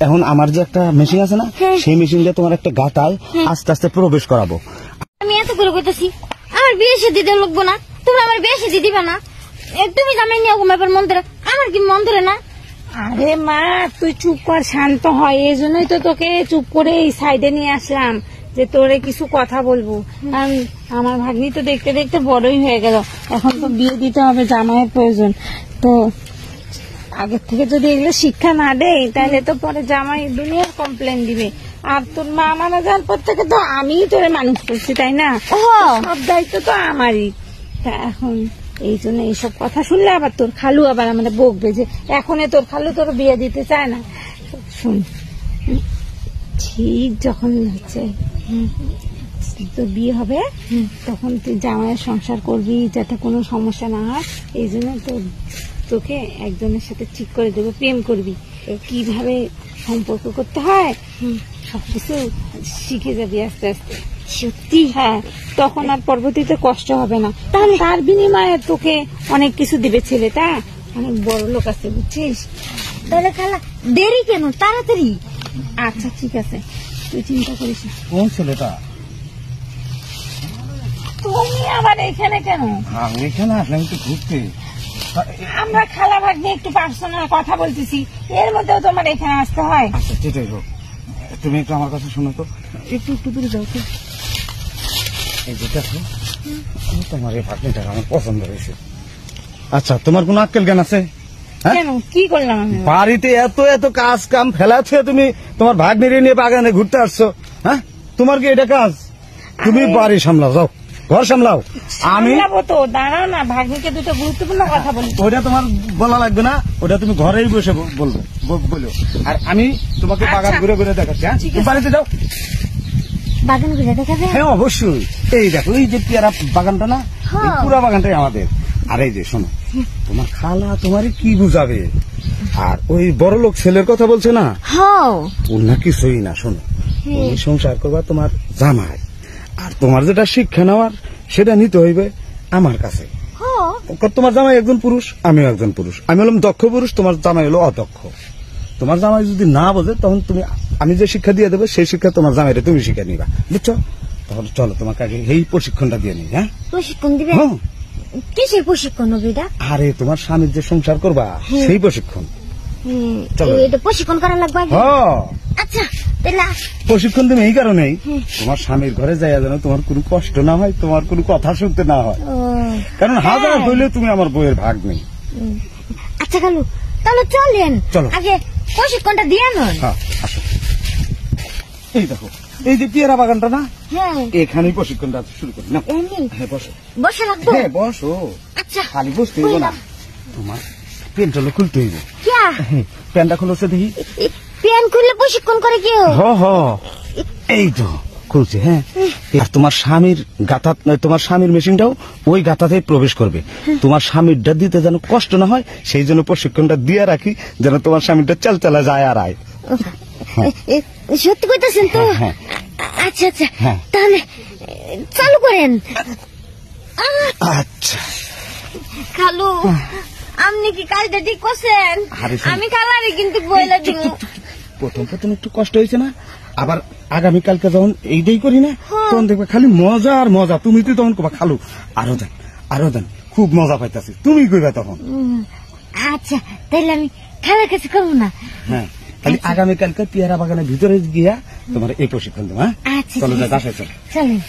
এখন আমার যে একটা মেশিন আছে না, সেই মেশিন দিয়ে তোমার একটা গাতায় আস্তে আস্তে প্রবেশ করাবো। আমি এত করে কইতাছি আমার বিয়ে শাদী দিতে লাগবো না, তুমি আমার বিয়ে শাদী দিবে না, তুমি জামাই নিয়ে ঘুমাবার মন ধরে, আমার কি মন ধরে না? আরে মা তুই চুপ কর, শান্ত হয়, এই জন্যই তো তোকে চুপ করে এই সাইডে নিয়ে আসলাম যে তোরে কিছু কথা বলবো। কারণ আমার ভাগ্নি তো দেখতে দেখতে বড়ই হয়ে গেল, এখন তো বিয়ে দিতে হবে, জামাইয়ের প্রয়োজন। তো আগের থেকে যদি এগুলো শিক্ষা না দেয় তাহলে তো পরে জামাই দুনিয়ার কমপ্লেন দিবে। আর তোর মা মারা যাওয়ার পর থেকে তো আমিই তোরে মানুষ করছি, তাই না? সব দায়িত্ব তো আমারই। তা এখন এই জন্য এইসব কথা শুনলে আবার তোর খালু আবার আমাদের বকবে যে এখন তোর খালু তোর বিয়ে দিতে চায় না। শুন, ঠিক যখন হচ্ছে তোর বিয়ে হবে তখন তুই জামাইয়ের সংসার করবি যাতে কোনো সমস্যা না হয়, এই জন্য তোকে একজনের সাথে ঠিক করে দেবো, প্রেম করবি, কিভাবে সম্পর্ক করতে হয় সবকিছু শিখে যাবি আস্তে আস্তে। সত্যি? হ্যাঁ, তখন আর পরবর্তীতে কষ্ট হবে না। তাহলে তার বিনিময়ে তোকে অনেক কিছু দিবে, ছেলেটা অনেক বড় লোক আছে, বুঝছিস? তাহলে খালা দেরি কেন, তাড়াতাড়ি। আচ্ছা ঠিক আছে, তুই চিন্তা করিস না। কোন ছেলেটা? তুমি আবার এখানে কেন? আমি এখানে আসলাম একটু ঘুরতে। আমরা খালা ভাগ্নে একটু পার্সোনাল কথা বলতেছি, এর মধ্যেও তোমার এখানে আসতে হয়? আচ্ছা যেটাই হোক, তুমি একটু আমার কাছে শোনো তো, একটু একটু দূরে যাও তো। এই যে দেখো, তোমার এই ভাগ্নিটা আমার পছন্দ হয়েছে। আচ্ছা, তোমার কোনো আক্কেল জ্ঞান আছে? কেন, কি করলাম আমি? বাড়িতে এত এত কাজ কাম ফেলাচ্ছে, তুমি তোমার ভাগ্নিরে নিয়ে বাগানে ঘুরতে আসছো? হ্যাঁ, তোমার কি এটা কাজ? তুমি বাড়ি সামলাও, যাও ঘর সামলাও। আমি তো দাঁড়াও না, ভাগ্নিকে দুটো গুরুত্বপূর্ণ কথা বলি। ওটা তোমার বলা লাগবে না, ওটা তুমি ঘরেই বসে বলবো বলো। আর আমি তোমাকে বাগান ঘুরে ঘুরে দেখাচ্ছি। হ্যাঁ, তুমি বাড়িতে যাও। বাগান ঘুরে দেখাবে? হ্যাঁ অবশ্যই। এই দেখো, এই যে পেয়ারা বাগানটা না, এই পুরা বাগানটাই আমাদের। আর এই যে শোনো, তোমার খালা তোমারে কি বুঝাবে? আর ওই বড় লোক ছেলের কথা বলছে না, ওর না কিছুই না। শোনো, তুমি সংসার করবা তোমার জামাই, আর তোমার যেটা শিক্ষা নেওয়ার সেটা নিতে হইবে আমার কাছে। তোমার জামাই একজন পুরুষ, আমিও একজন পুরুষ। আমি হলাম দক্ষ পুরুষ, তোমার জামাই হলো অদক্ষ। তোমার জামাই যদি না বোঝে তখন তুমি, আমি যে শিক্ষা দিয়ে দেবো সেই শিক্ষা তোমার জামাইরে তুমি শিক্ষা নিবা, বুঝছো? তাহলে চলো তোমাকে আগে এই প্রশিক্ষণটা দিয়ে নিই। হ্যাঁ, প্রশিক্ষণ দিবে? কিসের প্রশিক্ষণ হবে এটা? আরে তোমার স্বামীর যে সংসার করবা সেই প্রশিক্ষণ। চলো, এটা প্রশিক্ষণ করা লাগবে। আচ্ছা, প্রশিক্ষণ তুমি এই কারণেই, তোমার স্বামীর ঘরে যাইয়া যেন তোমার কোনো কষ্ট না হয়, তোমার কোনো কথা শুনতে না হয়। কারণ হাজার হইলে তুমি আমার বইয়ের ভাগ নেই। আচ্ছা খালু, তাহলে চলেন আগে প্রশিক্ষণটা দিয়ে নন। আসো, এই দেখো, এই যে পেয়ারা বাগানটা না, এখানেই প্রশিক্ষণটা শুরু করি না। হ্যাঁ বসো। বসে লাগবো? হ্যাঁ বসো। আচ্ছা, খালি বসতে হইব না, তোমার প্যান্টটা খুলতে হইব। প্যান্টটা খুলছে দেখি। প্যান্ট খুললে প্রশিক্ষণ করে কেউ? এই তো খুলছে। হ্যাঁ, আর তোমার স্বামীর গাঁথা, তোমার স্বামীর মেশিনটাও ওই গাঁথাতে প্রবেশ করবে। তোমার স্বামীরটা দিতে যেন কষ্ট না হয় সেই জন্য প্রশিক্ষণটা দিয়ে রাখি, যেন তোমার স্বামীরটা চালা যায় আর আয়। সত্যি কইতাছেন তো? আচ্ছা আচ্ছা, তাহলে চালু করেন। আচ্ছা খালু, আপনি কি কাজটা ঠিক করছেন? আমি খালারে কিন্তু বইলা দিব। প্রথম একটু কষ্ট হয়েছে না, আবার আগামীকালকে যখন এইটাই করি না, তখন দেখবে খালি মজা আর মজা। তুমি তো তখন কবা খালু আরো দেন, খুব মজা পাইতাছি, তুমি কইবা তখন। আচ্ছা, তাইলে আমি খালার কাছে করবো না। হ্যাঁ, খালি আগামীকালকে পেয়ারা বাগানের ভিতরে গিয়া তোমার এই প্রশিক্ষণ দেবো। হ্যাঁ, চলো, চলো। চলেন।